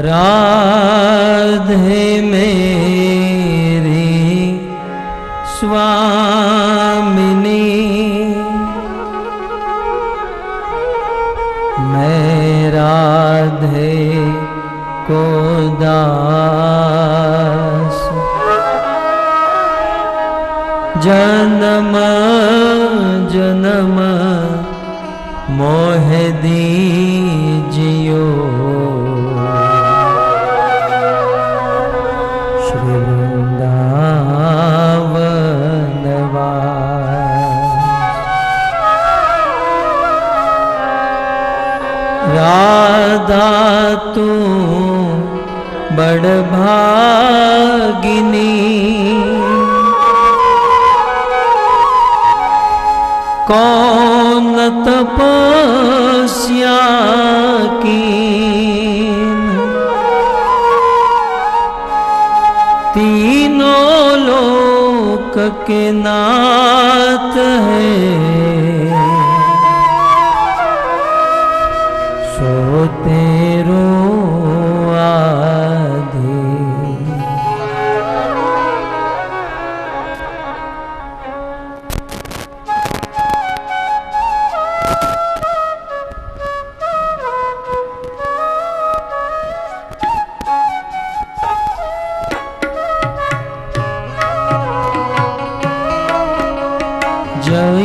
राधे मेरी स्वामिनी, मैं राधे को दास, जन्म जन्म मोह दीजियो, श्री वृंदावन राधा तू बड़ भागिनी, कौन तपस्या कीन, तीनों लोक के नाथ है, सो तेरो आधे। जय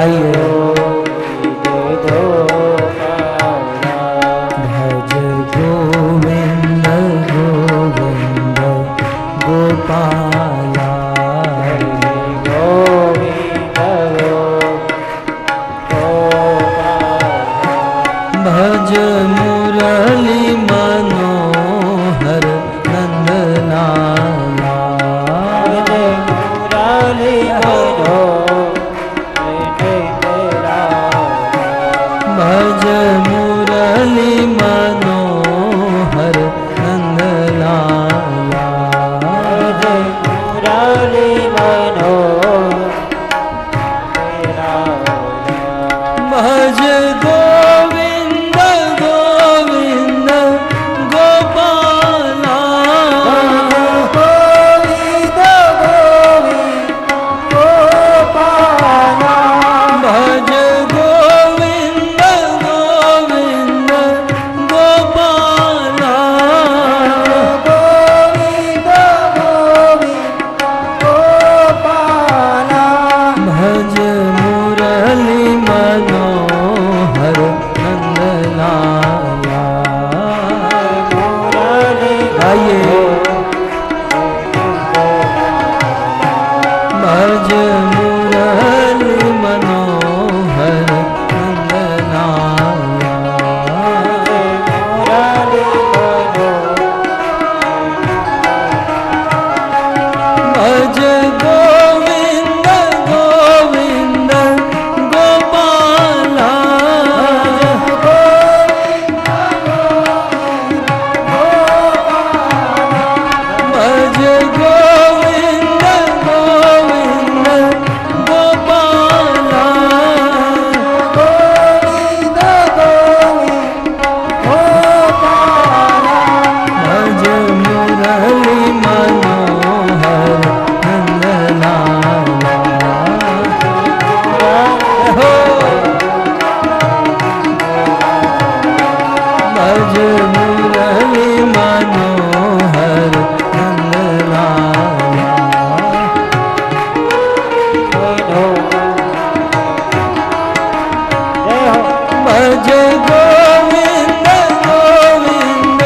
गाइए। भज गोविंद गोविंद गोपाला, भज मुरली मनोहर नंदलाला, भज मुरली मनोहर नंदलाला, भज गोविंद गोविंद गोपाला, गोविंद गोविंद गोपाला, भज गोविंद गोविंद गोपाला, गोविंद गोविंद गोपाला, भज मुरली मनोहर नंदलाला। गाइए। भज मुरली मनोहर नंदलाला, भज गोविंद गोविंद गोपाला, भज गोविंद गोविंद गोपाला, गोविंद गोविंद गोपाला, भज मुरली मनोहर नंदलाला। हो भज मुरली मनोहर नंदलाला, भज गोविंद गोविंद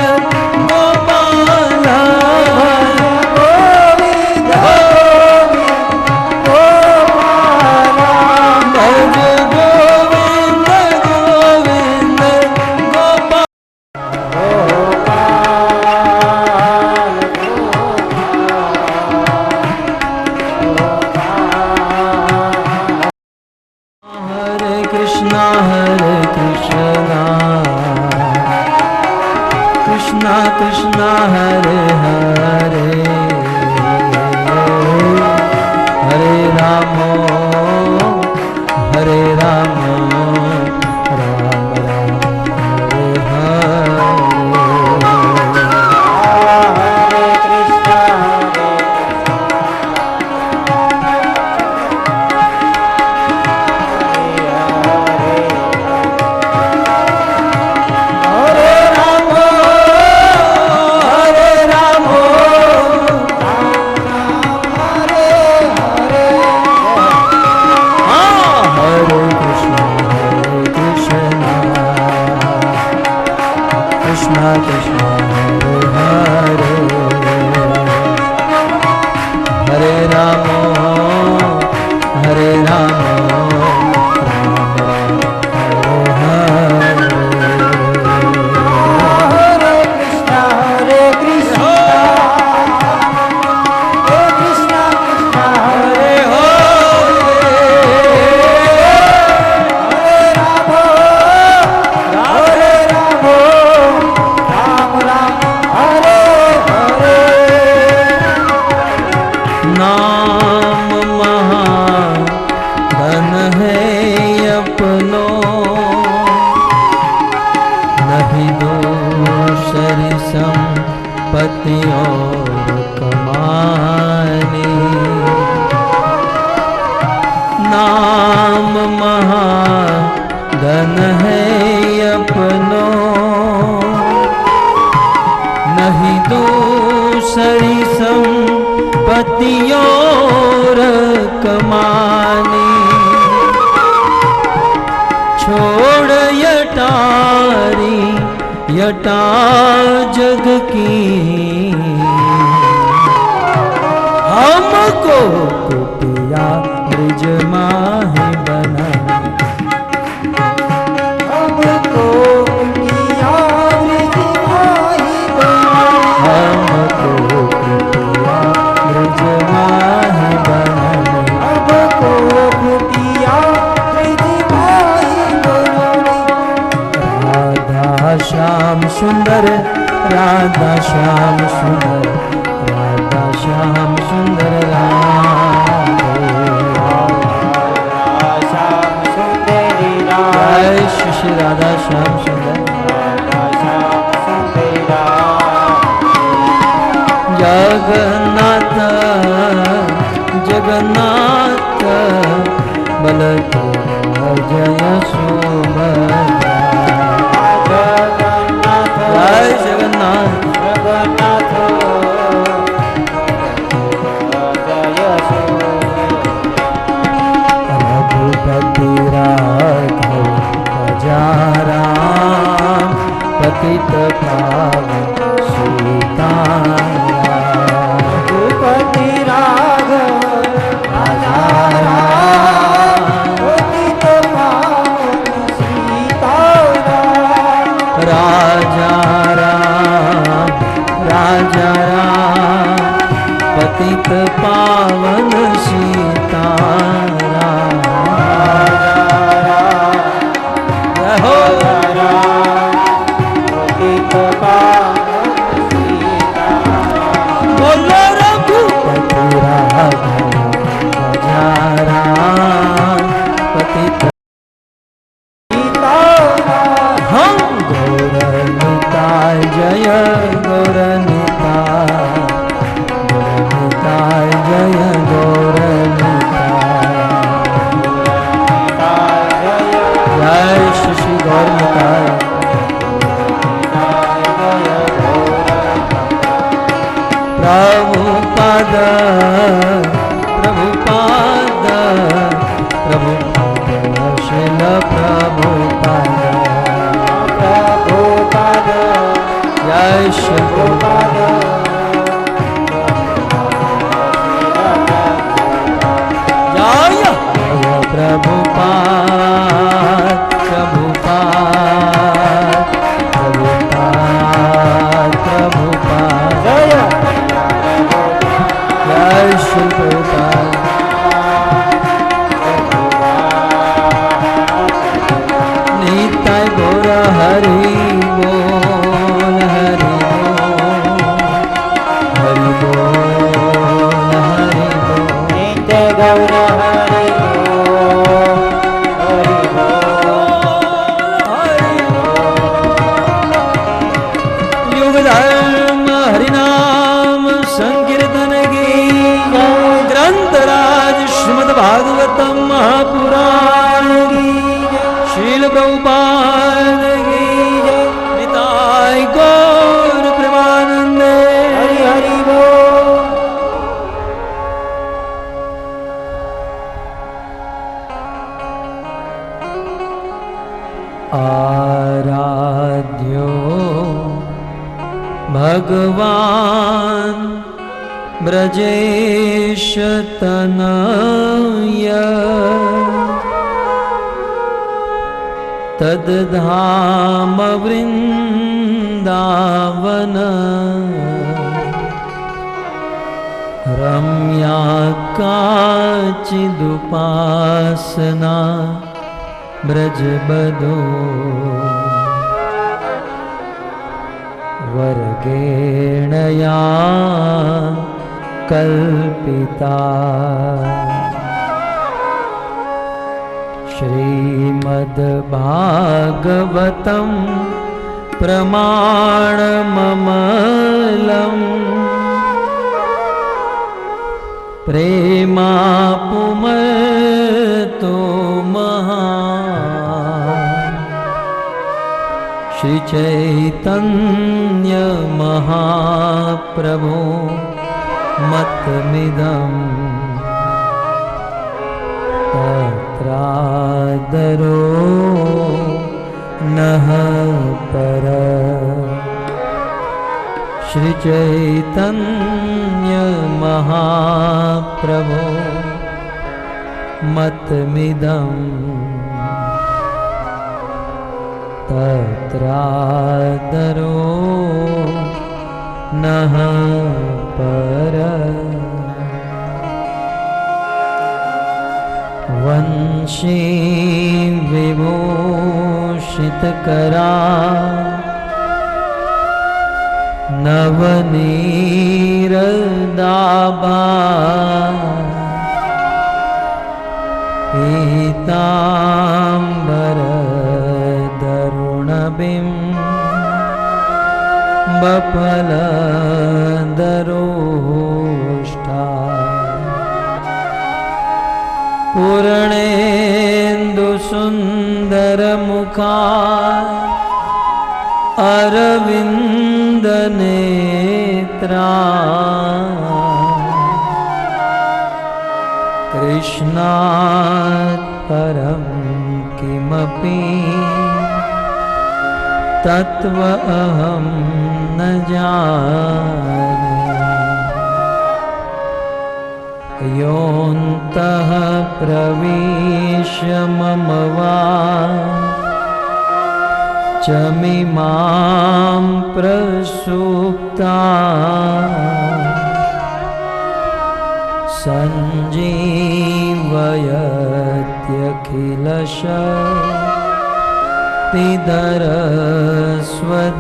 गोपाला, गोविंद गोविंद गोपाला, भज गोविंद गोविंद गोपाला, हरे कृष्णा कृष्णा कृष्णा हरे हरे, हरे राम राम राम हरे हरे। कृष्णा कृष्णा हरे हरे, हरे राम हरे राम राम राम हरे हरे। हरे कृष्णा कृष्णा कृष्णा हरे नाम महाधन है अपनो, नहीं दूसरी संपत्ति और कमानी। नाम महाधन है अपनो, नहीं दूसरी संपत्ति और कमानी। जटा जग की हमको कुटिया ब्रिज माही बना हमको कुटिया ब्रिज माही बना हमको कुटिया ब्रिज माही बना हमको कुटिया ब्रिज माही बना राधा श्याम सुंदर राधा श्याम सुंदर राधा श्याम सुंदर श्याम सुंदरी जय श्री श्री राधा श्याम सुंदर श्याम सुंदरी जगन्नाथ जगन्नाथ बलदेव जय सुभद्रा जगन्नाथ जय जगन्नाथ जगन्नाथ जय रघुपति राघव प्रजा राम पतित पावन सीताराम रघुपति राघव राजा राम पतित पावन सीताराम राजा राम पतित पावन सीताराम जय हो पतित पावन सीताराम बोलो रघुपति राघव प्रजा राम पतित सीताराम हम गौरनिताय जय गौरनिताय गौरनिताय जय गौरनिताय जय श्री श्री गौरनिताय प्रभुपाद प्रभुपाद प्रभुपाद शिल प्रभुपाद प्रभुपाद जय श्री प्रभुपाद जय जय प्रभुपाद प्रभुपाद प्रभुपाद प्रभुपाद जय जय श्री प्रभुपाद निताय गौर हरि बोल हरि बोल हरि बोल नित्य गौर हरि युग धर्म हरिनाम संकीर्तन की ग्रंथराज श्रीमद् भागवतम महापुराण की शील प्रभुपाद की निताय गौर प्रेमानंद हरि हरि बोल आराध्यो भगवान ब्रजेश तनय तद्धाम वृंदावन रम्या काचिदुपासना ब्रजबदो वर्गेणया कल्पिता श्रीमद्भागवतं प्रमाणममलम् प्रेमापुमतो महान् श्री चैतन्य महाप्रभु मतमिदं तत्रादरो नः पर चैतन्य महाप्रभो मतमिदं तत्रादरो नः पर वंशी विभूषितकरा नवनीरदाभा पीताम्बरधरुणबिम्बफलदरोष्ठा पूर्णेन्दुसुन्दरमुखा अरविन्दनेत्रा कृष्णात् परं किमपि तत्त्वमहं न जाने योऽन्तः प्रविश्य मम वाचमिमां प्रसुप्ता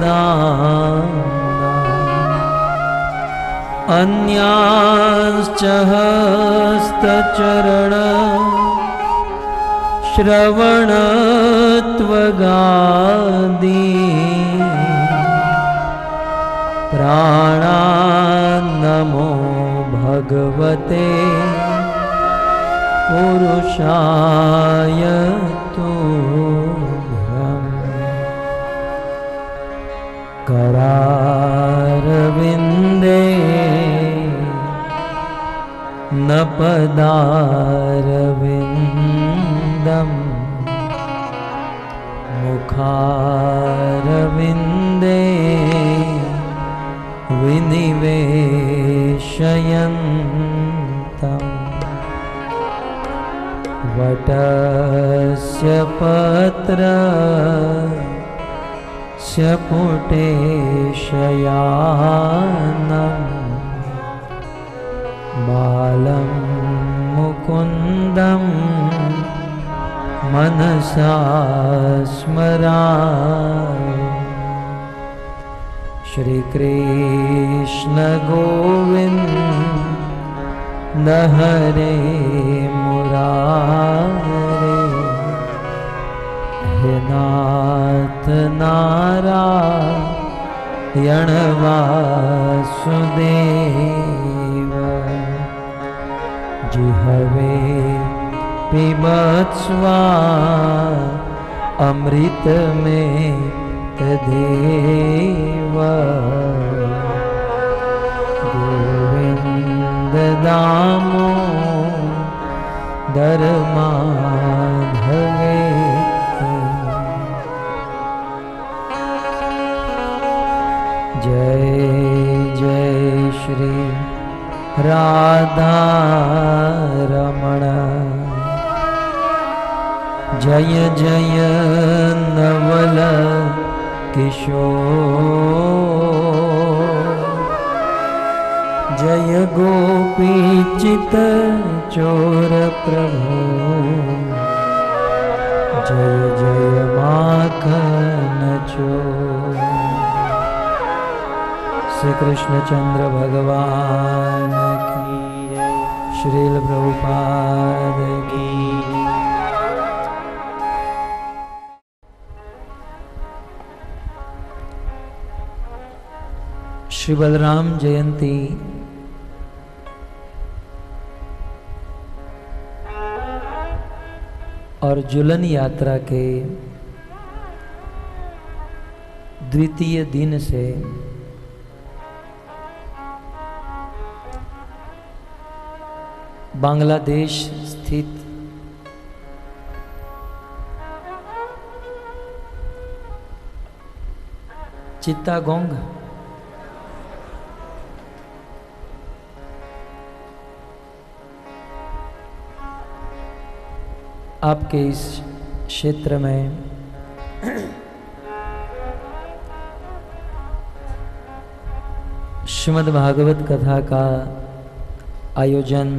सञ्जीवयत्यखिलशक्तिधरस्वदाम्ना अन्यांश्च हस्तचरण श्रवणत्वगादि प्राणान्नमो भगवते पुरुषाय तुभ्यं करारविन्दे न पदारविन्दं मुखारविन्दे विनिवेशयन्तम् वटस्य पत्रस्य पुटे शयानं बालं मुकुन्दं मनसा स्मरामि श्रीकृष्ण गोविन्द हरे मुरारे हे नाथ नारायण वासुदेव जिह्वे पिबत्स्वा अमृत में देव गोविंद दामोदर माधवे जय जय श्री राधा रमण जय जय नवल किशोर जय गोपी चित चोर प्रभु जय जय माखन चोर श्री कृष्णचंद्र भगवान की जय श्रील प्रभुपाद की। श्री बलराम जयंती और जुलन यात्रा के द्वितीय दिन से बांग्लादेश स्थित चित्तागोंग आपके इस क्षेत्र में श्रीमद् भागवत कथा का आयोजन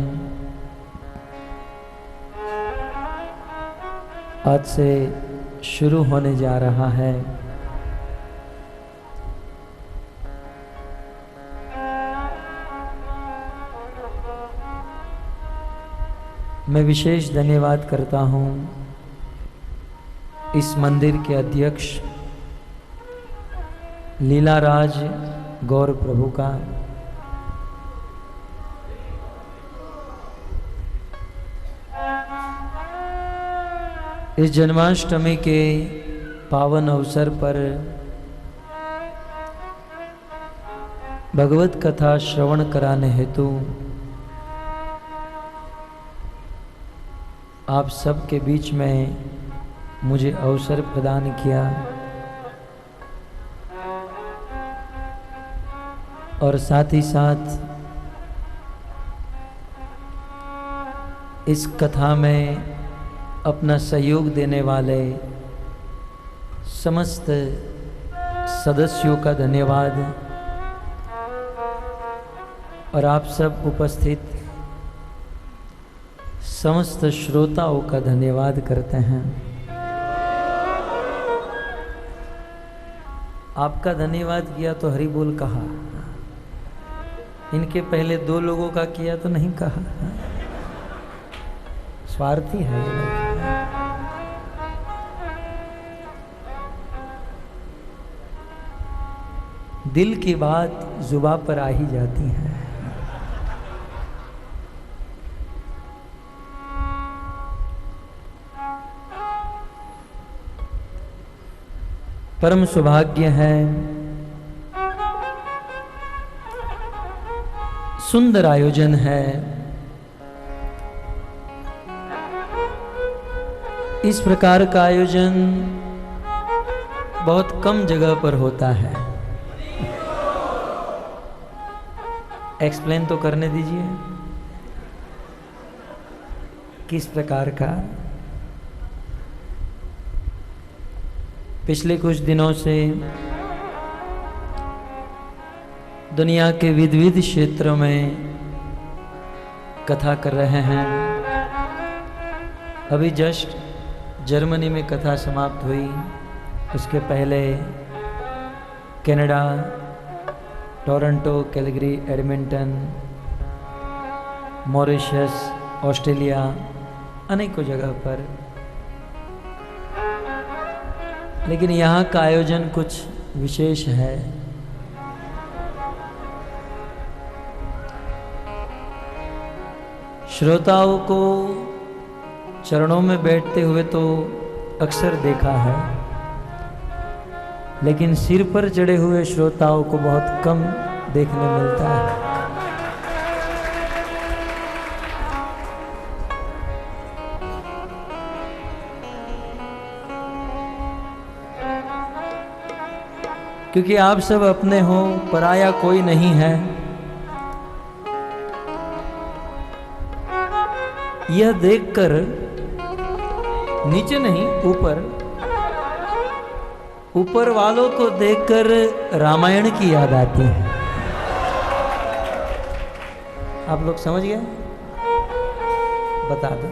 आज से शुरू होने जा रहा है। मैं विशेष धन्यवाद करता हूँ इस मंदिर के अध्यक्ष लीलाराज गौर प्रभु का, इस जन्माष्टमी के पावन अवसर पर भगवत कथा श्रवण कराने हेतु आप सबके बीच में मुझे अवसर प्रदान किया और साथ ही साथ इस कथा में अपना सहयोग देने वाले समस्त सदस्यों का धन्यवाद और आप सब उपस्थित समस्त श्रोताओं का धन्यवाद करते हैं। आपका धन्यवाद किया तो हरि बोल कहा, इनके पहले दो लोगों का किया तो नहीं कहा। स्वार्थी है ये लोग। दिल की बात जुबां पर आ ही जाती है। परम सौभाग्य है, सुंदर आयोजन है। इस प्रकार का आयोजन बहुत कम जगह पर होता है। एक्सप्लेन तो करने दीजिए किस प्रकार का। पिछले कुछ दिनों से दुनिया के विविध क्षेत्रों में कथा कर रहे हैं। अभी जस्ट जर्मनी में कथा समाप्त हुई, उसके पहले Canada, Toronto, Calgary, Edmonton, Mauritius, Australia, अनेकों जगह पर। लेकिन यहाँ का आयोजन कुछ विशेष है। श्रोताओं को चरणों में बैठते हुए तो अक्सर देखा है, लेकिन सिर पर चढ़े हुए श्रोताओं को बहुत कम देखने मिलता है। क्योंकि आप सब अपने हो, पराया कोई नहीं है। यह देखकर, नीचे नहीं ऊपर वालों को देखकर रामायण की याद आती है। आप लोग समझ गए? बता दो।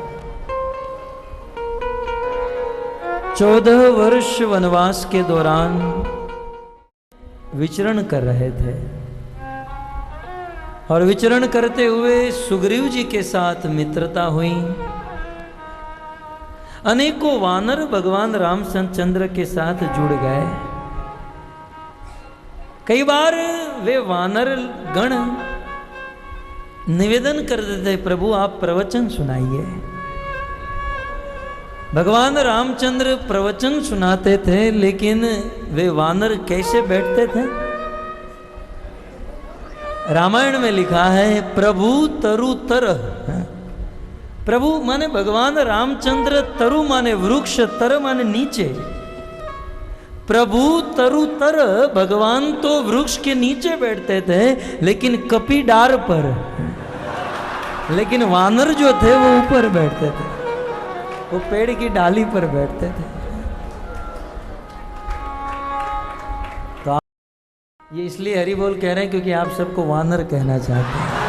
14 वर्ष वनवास के दौरान विचरण कर रहे थे और विचरण करते हुए सुग्रीव जी के साथ मित्रता हुई। अनेकों वानर भगवान रामचंद्र के साथ जुड़ गए। कई बार वे वानर गण निवेदन करते थे, प्रभु आप प्रवचन सुनाइए। भगवान रामचंद्र प्रवचन सुनाते थे, लेकिन वे वानर कैसे बैठते थे? रामायण में लिखा है प्रभु तरु तर। प्रभु माने भगवान रामचंद्र, तरु माने वृक्ष, तर माने नीचे। प्रभु तरु तर, भगवान तो वृक्ष के नीचे बैठते थे, लेकिन कपी डार पर। लेकिन वानर जो थे वो ऊपर बैठते थे। वो पेड़ की डाली पर बैठते थे। तो ये इसलिए हरि बोल कह रहे हैं क्योंकि आप सबको वानर कहना चाहते हैं।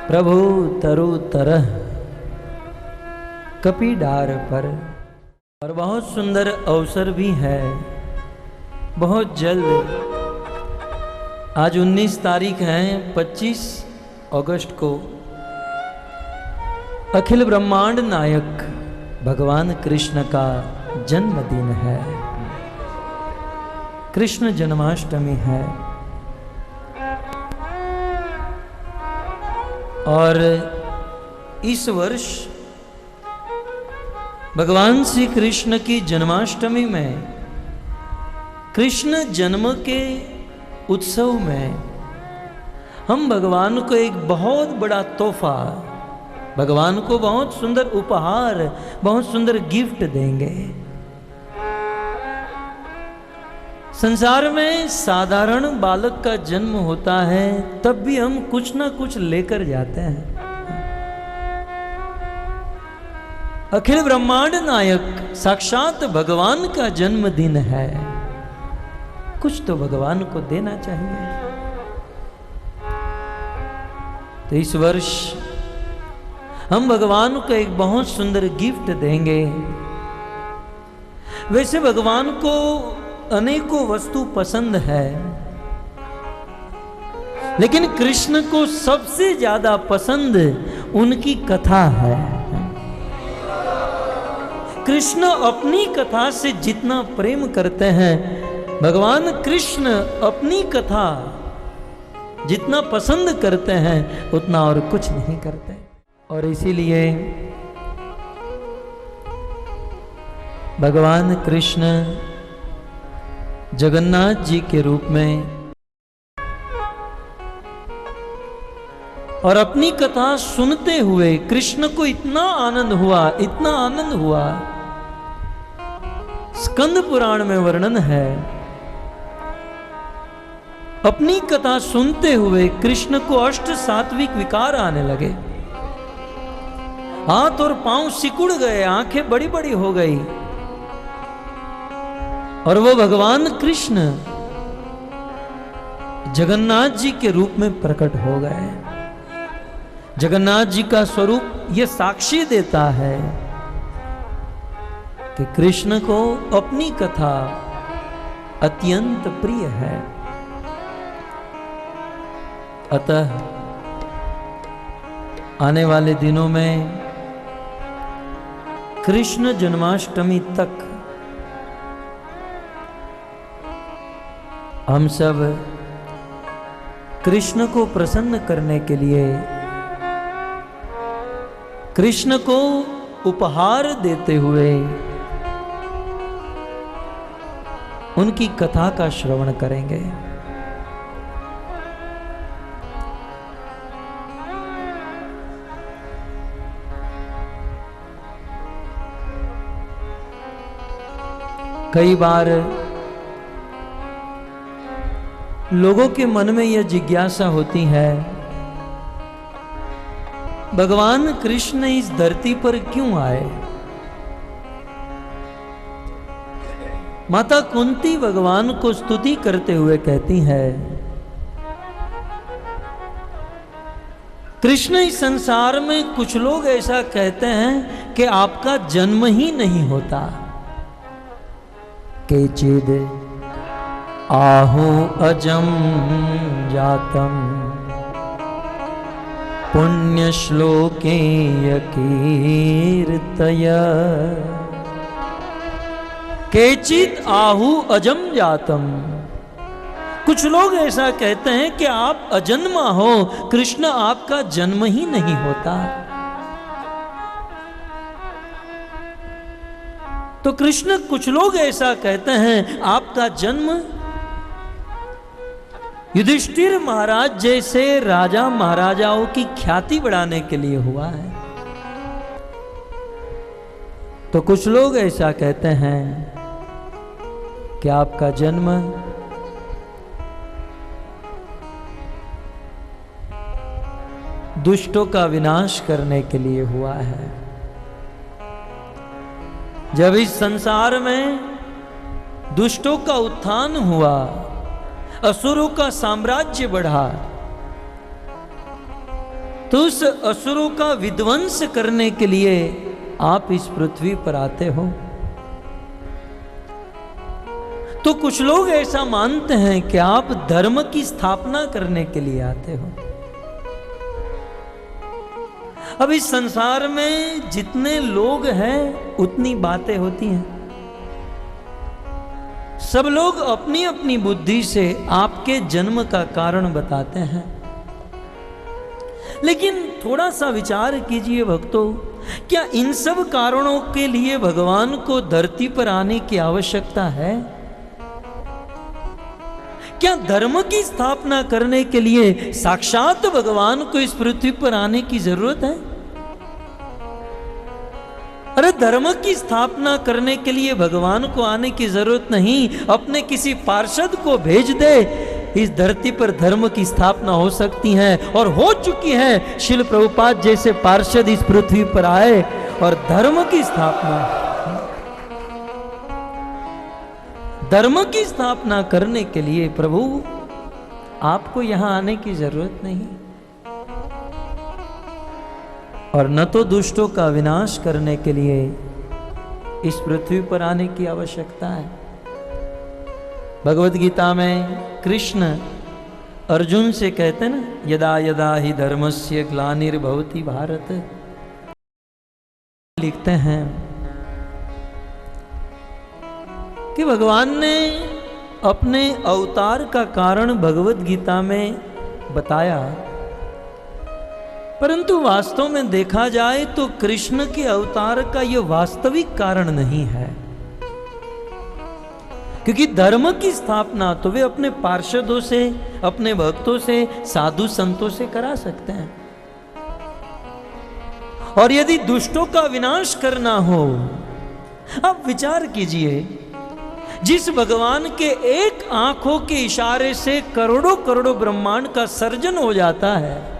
प्रभु तरु तरह कपि डार पर। और बहुत सुंदर अवसर भी है, बहुत जल्द आज 19 तारीख है, 25 अगस्त को अखिल ब्रह्मांड नायक भगवान कृष्ण का जन्मदिन है। कृष्ण जन्माष्टमी है। और इस वर्ष भगवान श्री कृष्ण की जन्माष्टमी में, कृष्ण जन्म के उत्सव में हम भगवान को एक बहुत बड़ा तोहफा, भगवान को बहुत सुंदर उपहार, बहुत सुंदर गिफ्ट देंगे। संसार में साधारण बालक का जन्म होता है तब भी हम कुछ ना कुछ लेकर जाते हैं। अखिल ब्रह्मांड नायक साक्षात भगवान का जन्मदिन है, कुछ तो भगवान को देना चाहिए। तो इस वर्ष हम भगवान को एक बहुत सुंदर गिफ्ट देंगे। वैसे भगवान को अनेकों वस्तु पसंद है, लेकिन कृष्ण को सबसे ज्यादा पसंद उनकी कथा है। कृष्ण अपनी कथा से जितना प्रेम करते हैं, भगवान कृष्ण अपनी कथा जितना पसंद करते हैं उतना और कुछ नहीं करते। और इसीलिए भगवान कृष्ण जगन्नाथ जी के रूप में और अपनी कथा सुनते हुए कृष्ण को इतना आनंद हुआ, इतना आनंद हुआ। स्कंद पुराण में वर्णन है, अपनी कथा सुनते हुए कृष्ण को अष्ट सात्विक विकार आने लगे। हाथ और पांव सिकुड़ गए, आंखें बड़ी बड़ी हो गई और वो भगवान कृष्ण जगन्नाथ जी के रूप में प्रकट हो गए। जगन्नाथ जी का स्वरूप ये साक्षी देता है कि कृष्ण को अपनी कथा अत्यंत प्रिय है। अतः आने वाले दिनों में कृष्ण जन्माष्टमी तक हम सब कृष्ण को प्रसन्न करने के लिए, कृष्ण को उपहार देते हुए उनकी कथा का श्रवण करेंगे। कई बार लोगों के मन में यह जिज्ञासा होती है, भगवान कृष्ण इस धरती पर क्यों आए? माता कुंती भगवान को स्तुति करते हुए कहती है, कृष्ण इस संसार में कुछ लोग ऐसा कहते हैं कि आपका जन्म ही नहीं होता। केचिद आहु अजम जातम पुण्य श्लोके कीर्तय। केचित आहु अजम जातम, कुछ लोग ऐसा कहते हैं कि आप अजन्मा हो, कृष्ण आपका जन्म ही नहीं होता। तो कृष्ण कुछ लोग ऐसा कहते हैं आपका जन्म युधिष्ठिर महाराज जैसे राजा महाराजाओं की ख्याति बढ़ाने के लिए हुआ है। तो कुछ लोग ऐसा कहते हैं कि आपका जन्म दुष्टों का विनाश करने के लिए हुआ है। जब इस संसार में दुष्टों का उत्थान हुआ, असुरों का साम्राज्य बढ़ा, तो उस असुरों का विध्वंस करने के लिए आप इस पृथ्वी पर आते हो। तो कुछ लोग ऐसा मानते हैं कि आप धर्म की स्थापना करने के लिए आते हो। अब इस संसार में जितने लोग हैं उतनी बातें होती हैं। सब लोग अपनी अपनी बुद्धि से आपके जन्म का कारण बताते हैं, लेकिन थोड़ा सा विचार कीजिए भक्तों, क्या इन सब कारणों के लिए भगवान को धरती पर आने की आवश्यकता है? क्या धर्म की स्थापना करने के लिए साक्षात भगवान को इस पृथ्वी पर आने की जरूरत है? अरे धर्म की स्थापना करने के लिए भगवान को आने की जरूरत नहीं, अपने किसी पार्षद को भेज दे, इस धरती पर धर्म की स्थापना हो सकती है और हो चुकी है। श्रील प्रभुपाद जैसे पार्षद इस पृथ्वी पर आए और धर्म की स्थापना, धर्म की स्थापना करने के लिए प्रभु आपको यहां आने की जरूरत नहीं, और न तो दुष्टों का विनाश करने के लिए इस पृथ्वी पर आने की आवश्यकता है। भगवत गीता में कृष्ण अर्जुन से कहते ना, यदा यदा ही धर्मस्य ग्लानिर्भवति भारत, लिखते हैं कि भगवान ने अपने अवतार का कारण भगवत गीता में बताया, परंतु वास्तव में देखा जाए तो कृष्ण के अवतार का यह वास्तविक कारण नहीं है, क्योंकि धर्म की स्थापना तो वे अपने पार्षदों से, अपने भक्तों से, साधु संतों से करा सकते हैं। और यदि दुष्टों का विनाश करना हो, अब विचार कीजिए, जिस भगवान के एक आंखों के इशारे से करोड़ों करोड़ों ब्रह्मांड का सर्जन हो जाता है,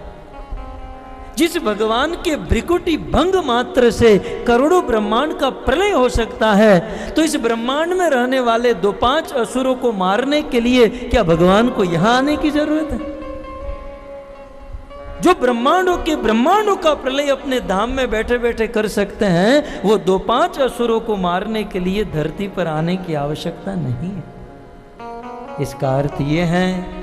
जिस भगवान के भ्रिकुटी भंग मात्र से करोड़ों ब्रह्मांड का प्रलय हो सकता है, तो इस ब्रह्मांड में रहने वाले 2-5 असुरों को मारने के लिए क्या भगवान को यहां आने की जरूरत है? जो ब्रह्मांडों का प्रलय अपने धाम में बैठे बैठे कर सकते हैं, वो 2-5 असुरों को मारने के लिए धरती पर आने की आवश्यकता नहीं है। इसका अर्थ ये है,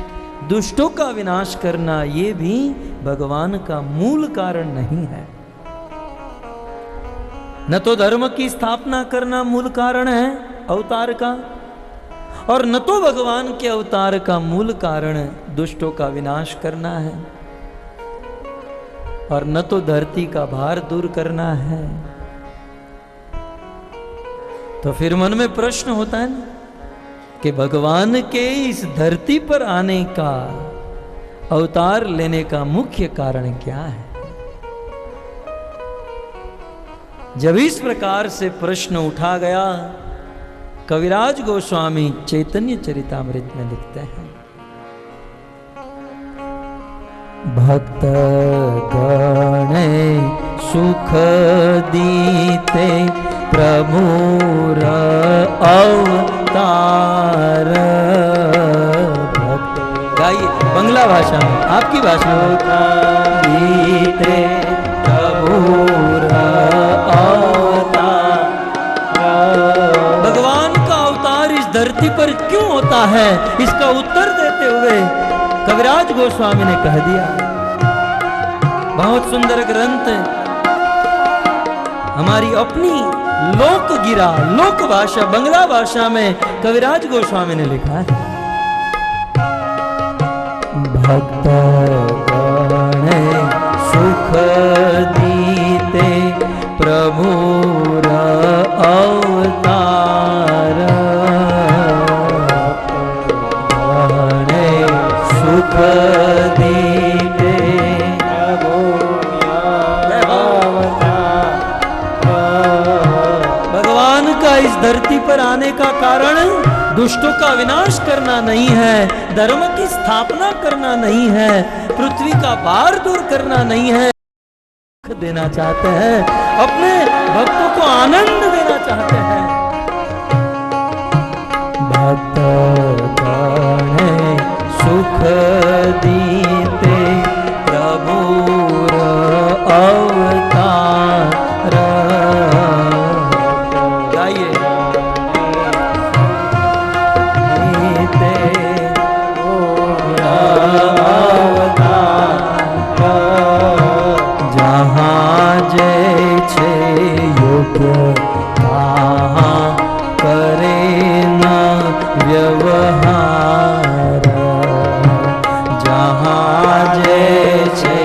दुष्टों का विनाश करना ये भी भगवान का मूल कारण नहीं है। न तो धर्म की स्थापना करना मूल कारण है अवतार का, और न तो भगवान के अवतार का मूल कारण दुष्टों का विनाश करना है, और न तो धरती का भार दूर करना है। तो फिर मन में प्रश्न होता है ना कि भगवान के इस धरती पर आने का, अवतार लेने का मुख्य कारण क्या है? जब इस प्रकार से प्रश्न उठा गया, कविराज गोस्वामी चैतन्य चरितामृत में लिखते हैं, भक्त गणे सुख दीते प्रभुर अवतार। भक्त गाइए बंगला भाषा में, आपकी भाषा में, दीते प्रभुर अवतार। भगवान का अवतार इस धरती पर क्यों होता है, इसका उत्तर देते हुए कविराज गोस्वामी ने कह दिया। बहुत सुंदर ग्रंथ, हमारी अपनी लोक गिरा, लोक भाषा, बंगला भाषा में कविराज गोस्वामी ने लिखा है, भक्त गणे सुख दीते प्रभुर अवतार। गणे सुख दीते प्रभुर अवतार। का इस धरती पर आने का कारण दुष्टों का विनाश करना नहीं है, धर्म की स्थापना करना नहीं है, पृथ्वी का भार दूर करना नहीं है, देना चाहते हैं, अपने भक्तों को आनंद देना चाहते हैं। भक्त गण सुख दीते प्रभुर अवतार। गाइए व्यवहार, जहाँ जैसे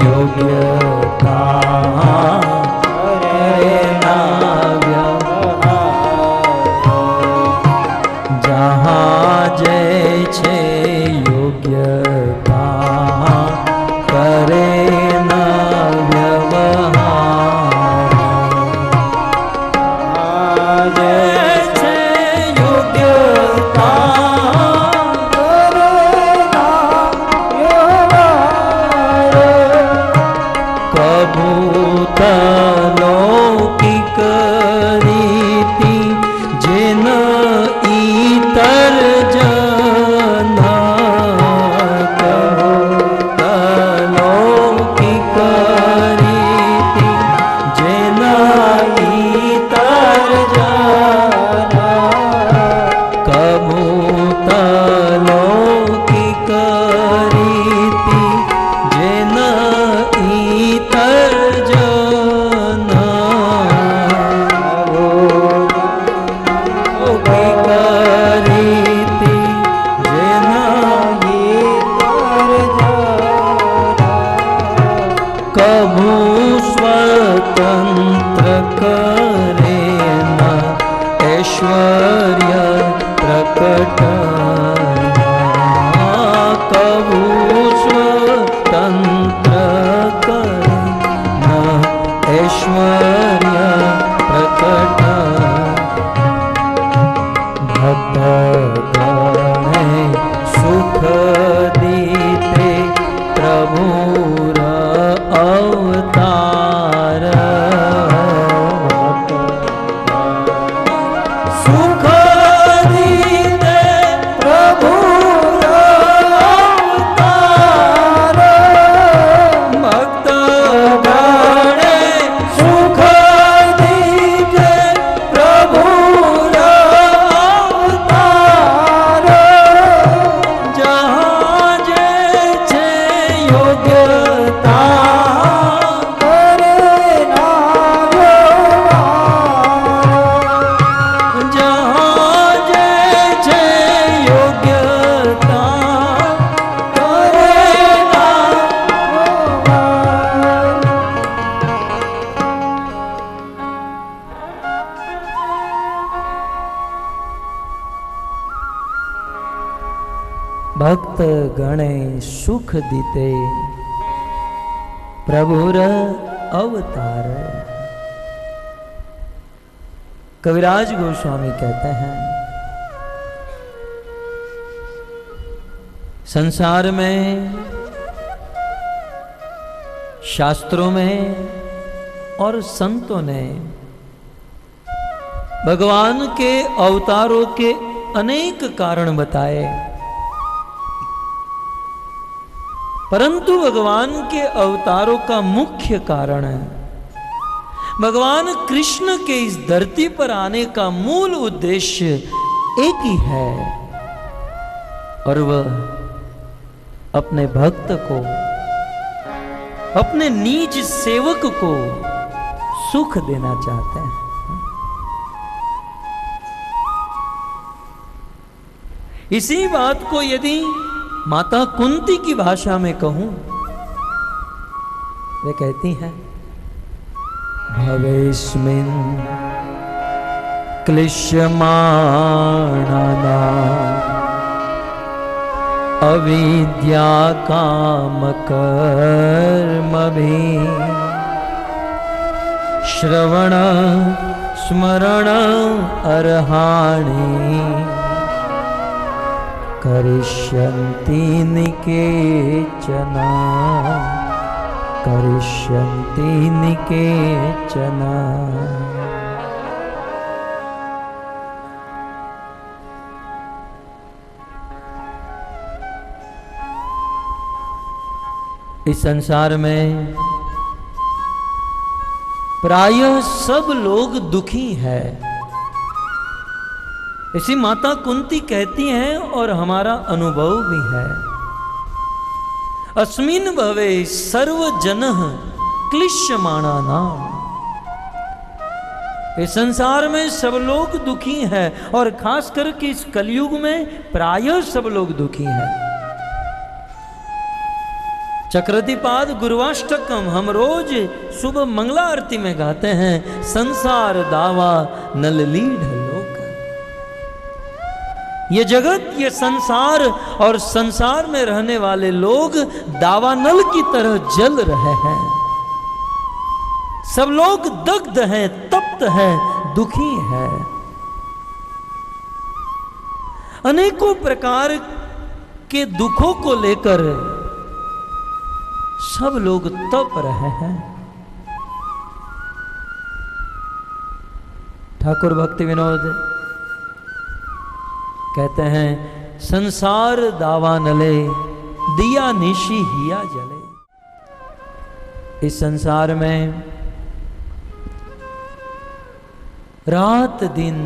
योग्य कहाँ करे ना व्यवहार, जहाँ जैसे योग्य कहाँ करे ना व्यवहार, लौकिक रीति जिन इतर जना, लौकिक रीति जिन इतर जना, कबूत लौकिक रीति जिन इतर कभू स्वतंत्र करे न ऐश्वर्य प्रकट, कभू स्वतंत्र करे न ऐश्वर्य प्रकट, भक्त गण सुख दीते प्रभुर अवतार। सुख दीते प्रभुर अवतार, भक्त गण सुख दीते प्रभुर अवतार, जहाँ जैसे योग्यता भक्त गणे सुख दीते प्रभुर अवतार। कविराज गोस्वामी कहते हैं, संसार में शास्त्रों में और संतों ने भगवान के अवतारों के अनेक कारण बताए, परंतु भगवान के अवतारों का मुख्य कारण है, भगवान कृष्ण के इस धरती पर आने का मूल उद्देश्य एक ही है, और वह अपने भक्त को, अपने निज सेवक को सुख देना चाहते हैं। इसी बात को यदि माता कुंती की भाषा में कहूं, वे कहती हैं, भवेस्मिन् क्लिश्यमाणा अविद्या काम कर्मभिः श्रवण स्मरण अर्हाणि करिष्यन्ति निकेचन करिष्यन्ति निकेचन। इस संसार में प्रायः सब लोग दुखी है। इसी माता कुंती कहती हैं और हमारा अनुभव भी है। अस्मिन् भवे सर्व जनः क्लिश्यमाणा नाम। इस संसार में सब लोग दुखी हैं और खास करके इस कलयुग में प्रायः सब लोग दुखी हैं। चक्रतिपाद गुरुवाष्टकम हम रोज सुबह मंगला आरती में गाते हैं, संसार दावा नल लीढ़ लोक। ये जगत, ये संसार और संसार में रहने वाले लोग दावानल की तरह जल रहे हैं। सब लोग दग्ध हैं, तप्त हैं, दुखी हैं। अनेकों प्रकार के दुखों को लेकर सब लोग तप रहे हैं। ठाकुर भक्ति विनोद कहते हैं, संसार दावा नले दिया निशी हिया जले। इस संसार में रात दिन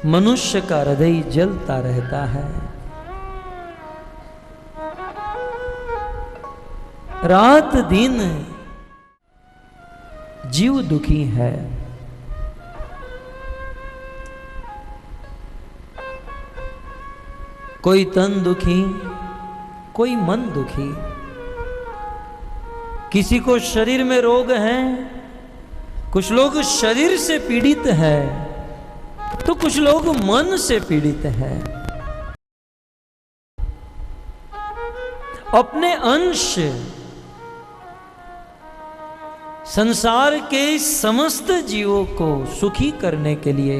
मनुष्य का हृदय जलता रहता है। रात दिन जीव दुखी है। कोई तन दुखी, कोई मन दुखी। किसी को शरीर में रोग है, कुछ लोग शरीर से पीड़ित है, तो कुछ लोग मन से पीड़ित है। अपने अंश संसार के समस्त जीवों को सुखी करने के लिए,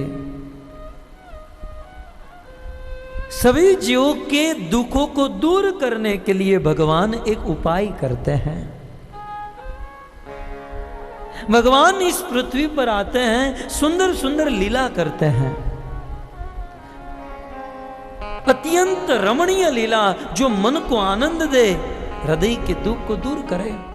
सभी जीवों के दुखों को दूर करने के लिए भगवान एक उपाय करते हैं। भगवान इस पृथ्वी पर आते हैं, सुंदर सुंदर लीला करते हैं। अत्यंत रमणीय लीला जो मन को आनंद दे, हृदय के दुख को दूर करे।